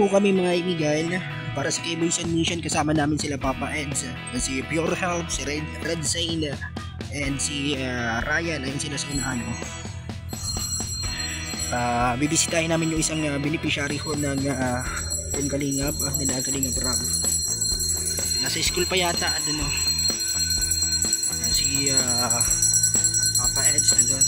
po kami mga kaibigan para sa K-Boys and Mission. Kasama namin sila Papa Eds, si Pure Health, si Red Zane, and si Ryan. Ayun sila sa unahan ko. Bibisitahin namin yung isang beneficiary ho ng Team Kalingap, nila Kalingap Rob. Nasa school pa yata, ano, si Papa Eds na doon.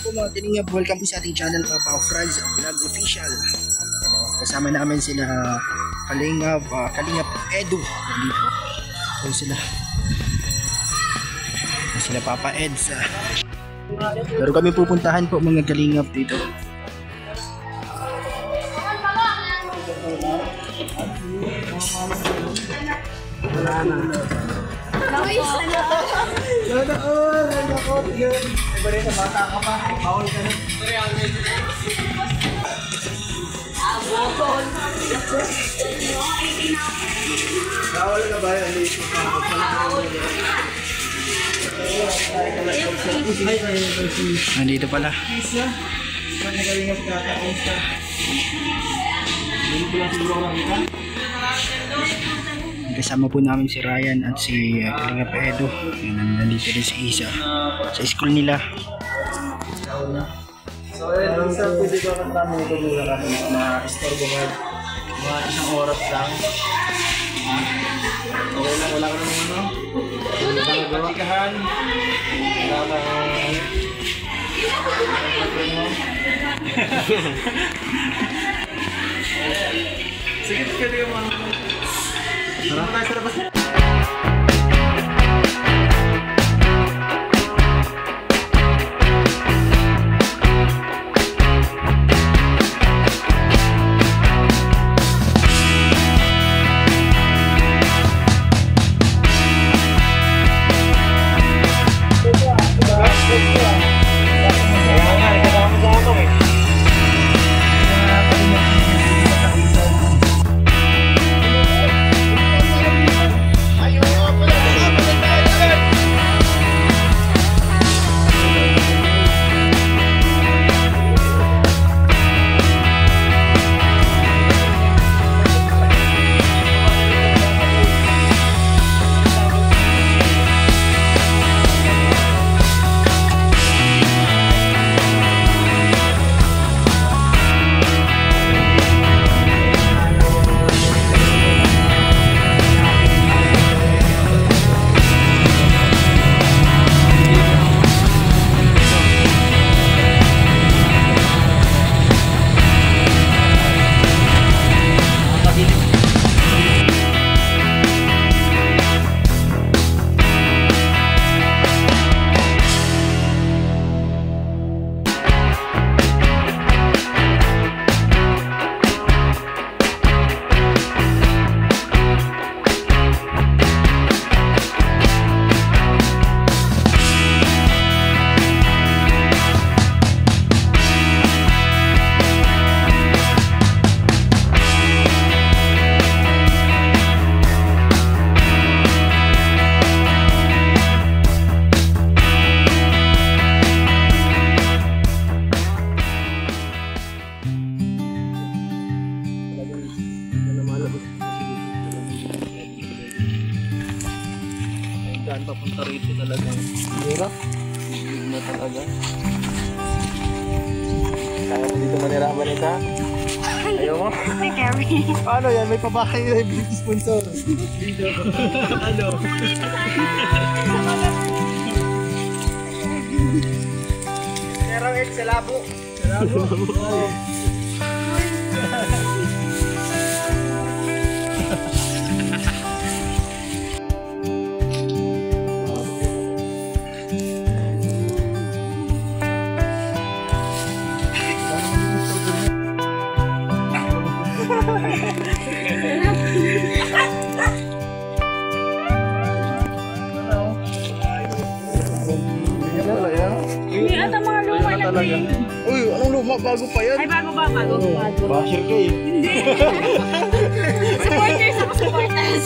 Mga Kalingap, welcome po sa ating channel, Papa Franz Vlog Official. Kasama namin sila Kalingap Edu nandito. So sila Papa Eds. Pero kami pupuntahan po mga Kalingap dito. Iba sa bata ka pa, bawal ka na. Bawal na ba yan? Nandito pala. Kasama po namin si Ryan at si Kalingap Edu. Nandito rin si Isa sa school nila. So isa pwede ba kanta mo ito muna kami na istorbo nga mga isang oras lang. Okay lang, wala ka naman ano? Wala kang patikahan. Wala kang sige, pwede yung mga dito mo tayo sa labas. Daan papunta rito talagang hirap. Hindi na talaga. Kaya mo dito maniraman ito. Ayaw mo? May carry. Ano yan? May pabahay na yung beauty sponsor. Ano? Meron yun sa labo. Sa labo? Oo. talaga. Uy, anong luma? Bago pa yan? Ay, bago ba? Bago. Basher ka eh. Hindi. Supporters ako, supporters.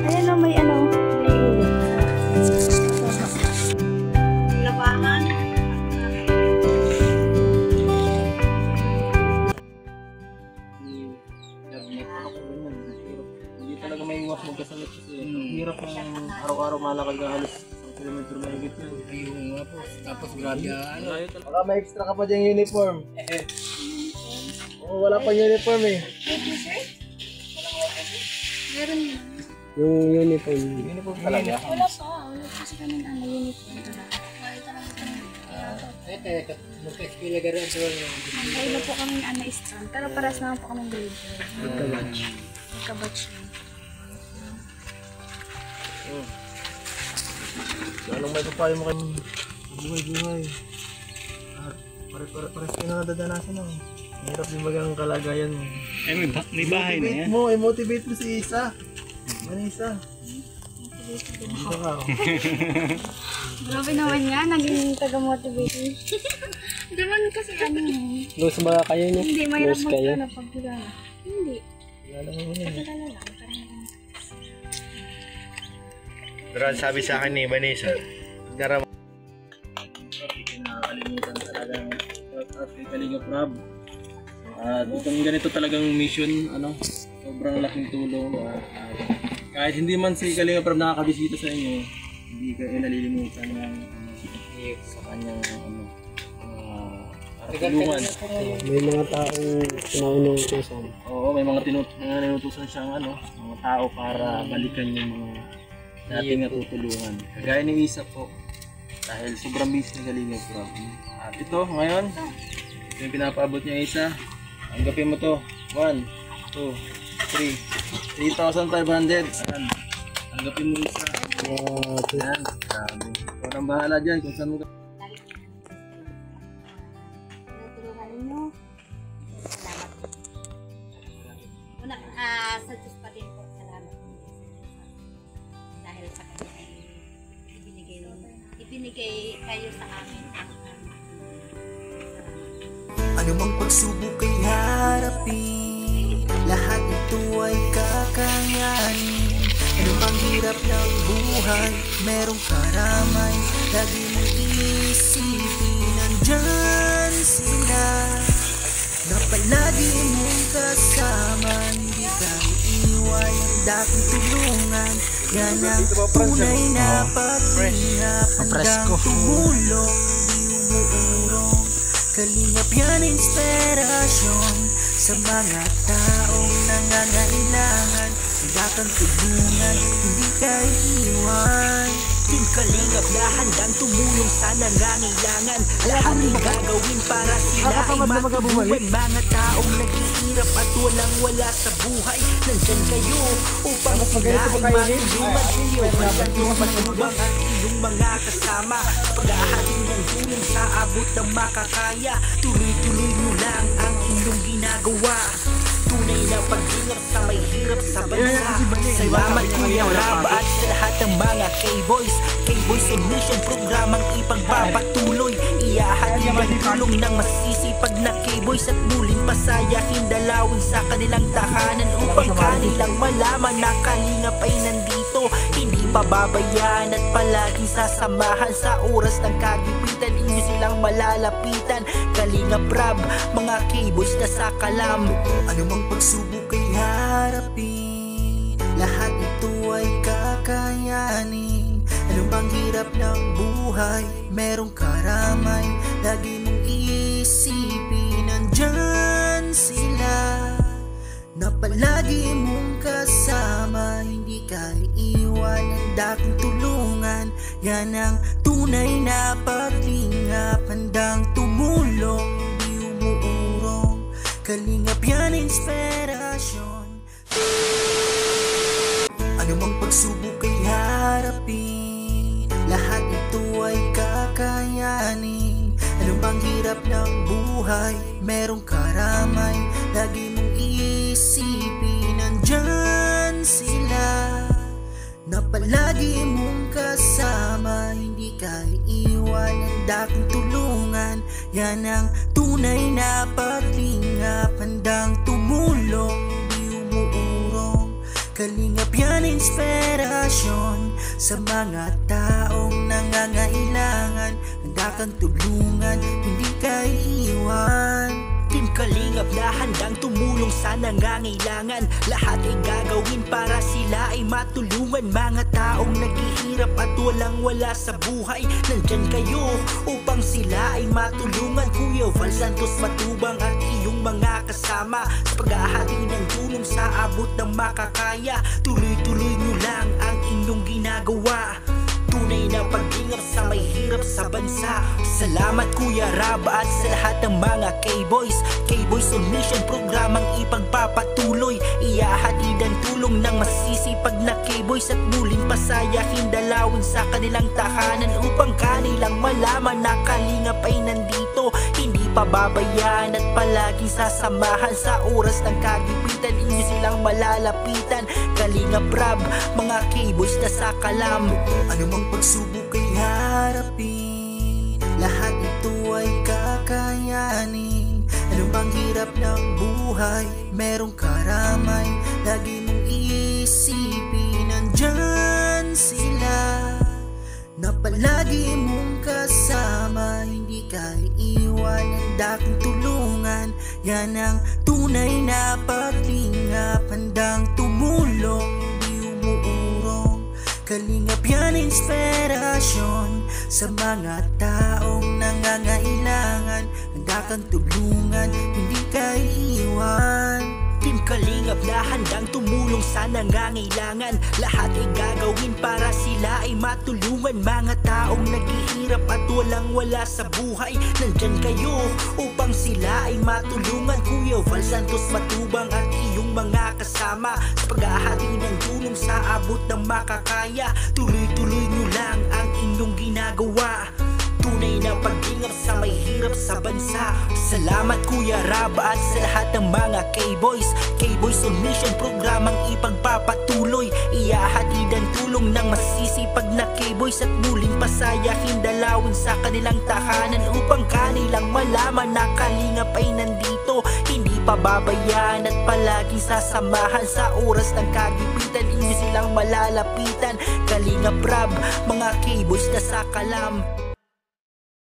Ayan o, may ano. May labahan. ganyan. Hirap. Hindi talaga may iwas magkasakit kasi hirap ng araw-araw malakad ka halos 1 kilometro mahigit yan. Ayun nga po. Tapos grabe ano. Malayo talaga. Baka may extra ka pa dyan uniform. Oo, wala pa uniform eh. Meron na. Yung uniform. Uniform talaga? Wala pa. Wala kasi kami na uniform. Wala talaga kami. Magka-eskwela ka rin. Wala po kami na strand. Pero paras naman po kami grade. Magka-batch. Magka-batch na. Anong may papayo mo kayo? Buhay-buhay. Pares kayo na nadadanasan mo. Hirap din bagang kalagayan mo. Eh, may bahay na yan. I-motivate mo si Isa. Manisa. Dito ka. Grabe naman nga. Naging taga-motivation. Hindi man kasi ano. Close ba kayo niya? Hindi, mahirap magkano pag kilala. Hindi. Kilala mo yun. Kilala lang. Parang Pero ang sabi sa akin ni Vanessa, naram Nakakalimutan talagang at kay Kalinga Prab. At itong ganito talagang mission, sobrang laking tulong. Kahit hindi man si Kalinga Prab nakakabisita sa inyo, hindi kayo nalilimutan ng sa kanyang tulungan. May mga taong pinaunutusan. Oo, may mga tinutusan siyang mga tao para balikan yung mga dating natutulungan. Kagaya ni Isa po, dahil sobrang busy ni Kalinga Prab. At ito, ngayon, ito yung pinapaabot niya Isa. Tanggapin mo to. 1, 2, 3. 3,500. Ayan. Tanggapin mo Isa. Ayan. Grabe. Ikaw nang bahala dyan kung saan mo ka. tinutulungan ninyo. Salamat. Una, sa Diyos pa din po. Salamat. Dahil sa kanya ay ibinigay kayo sa amin ang Anumang pagsubok ay harapin, lahat ito ay kakayanin. Anumang hirap ng buhay, merong karamay, lagi mong iisipin. Nandyan sila, na palagi mong kasama. Hindi ka iiwan, handa kang tulungan. Yan ang tunay na paglingap, handang tumulong, di umuurong. Kalingap yan inspirasyon sa mga taong nangangailangan. Handa kang tulungan, hindi ka iiwan. Team Kalingap na handang tumulong sa nangangailangan. Lahat ay gagawin para sila ay matulungan. Mga taong naghihirap at walang-wala sa buhay, nandyan kayo upang sila ay matulungan. Kayo walang matulungan ang iyong mga kasama. Pag-ahatin ng tulong sa abot ng makakaya. Tuloy-tuloy nyo lang ang inyong ginagawa. Tunay na pag-ingat sa may hirap sa bansa. Salamat Kuya Rab at sa lahat ng mga K-Boys. K-Boys and Mission programang ipagpapatuloy. Iyahatid ang tulong ng masisipag na K-Boys at muling pasayahin dalawin sa kanilang tahanan upang kanilang malaman na Kalingap ay nandito. Hindi pababayaan at palaging sasamahan sa oras ng kagipitan. Inyo silang malalapitan. Kalingap Rab, mga K-Boys na sa kalam. Anumang pagsubok ay harapin, lahat ito ay kakayanin. Anumang hirap ng buhay, merong karamay, lagi mong iisipin. Nandyan sila, na palagi mong kasama. Hindi ka iiwan, handa kang tulungan. Yan ang tunay na paglingap, handang tumulong, di umuurong. Kalingap yan inspirasyon. Anumang pagsubok ay harapin, lahat ito ay kakayanin. Anumang hirap ng buhay, merong karamay, lagi mong iisipin. Nandyan sila, na palagi mong kasama. Hindi ka iiwan, handa kang tulungan. Yan ang tunay na paglingap, handang tumulong, di umuurong. Kalingap yan inspirasyon sa mga taong nangangailangan. Handa kang tulungan, hindi ka iiwan. Team Kalingap na handang tumulong sa nangangailangan. Lahat ay gagawin para sila ay matulungan. Mga taong naghihirap at walang-wala sa buhay, nandyan kayo upang sila ay matulungan. Kuya Val Santos Matubang at iyong mga kasama sa paghahati ng tulong sa abot ng makakaya. Tuloy-tuloy nyo lang ang inyong ginagawa. Tunay na paglingap sa may hirap sa bansa. Salamat Kuya Rab at sa lahat ng mga K-Boys. K-Boys on Mission programang ipagpapatuloy. Iyahatid ang tulong ng masisipag na K-Boys at muling pasayahin dalawin sa kanilang tahanan upang kanilang malaman na kalingap ay nandito. Hindi pababayaan at palaging sasamahan sa oras ng kagipitan. Inyo silang malalapitan. Kalingap Rab, mga K-Boys na sa kalam. Ano mang pagsubok ay harapin, lahat ito ay kakayanin. Ano bang hirap ng buhay, merong karamay, lagi mong iisipin. Nandyan sila na palagi mong kasama, hindi ka iiwan, handa kang tulungan. Yan ang tunay na paglingap, handang tumulong, hindi umuurong. Kalingap yan inspirasyon sa mga taong nangangailangan. Handa kang tulungan, hindi ka iiwan. Team Kalingap na handang tumulong sa nangangailangan. Lahat ay gagawin para sila ay matulungan. Mga taong naghihirap at walang-wala sa buhay, nandyan kayo upang sila ay matulungan. Kuya Val Santos Matubang at iyong mga kasama sa paghahati ng tulong sa abot ng makakaya. Tuloy-tuloy nyo lang ang inyong ginagawa. Tunay na paglingap sa may hirap sa bansa. Salamat Kuya Rab at sa lahat ng mga K-Boys. K-Boys on Mission programang ipagpapatuloy. Iyahatid ang tulong ng masisipag na K-Boys at muling pasayahin dalawin sa kanilang tahanan upang kanilang malaman na kalingap ay nandito. Hindi pababayaan at palaging sasamahan sa oras ng kagipitan. Inyo silang malalapitan. Kalingap Rab, mga K-Boys na sa kalam.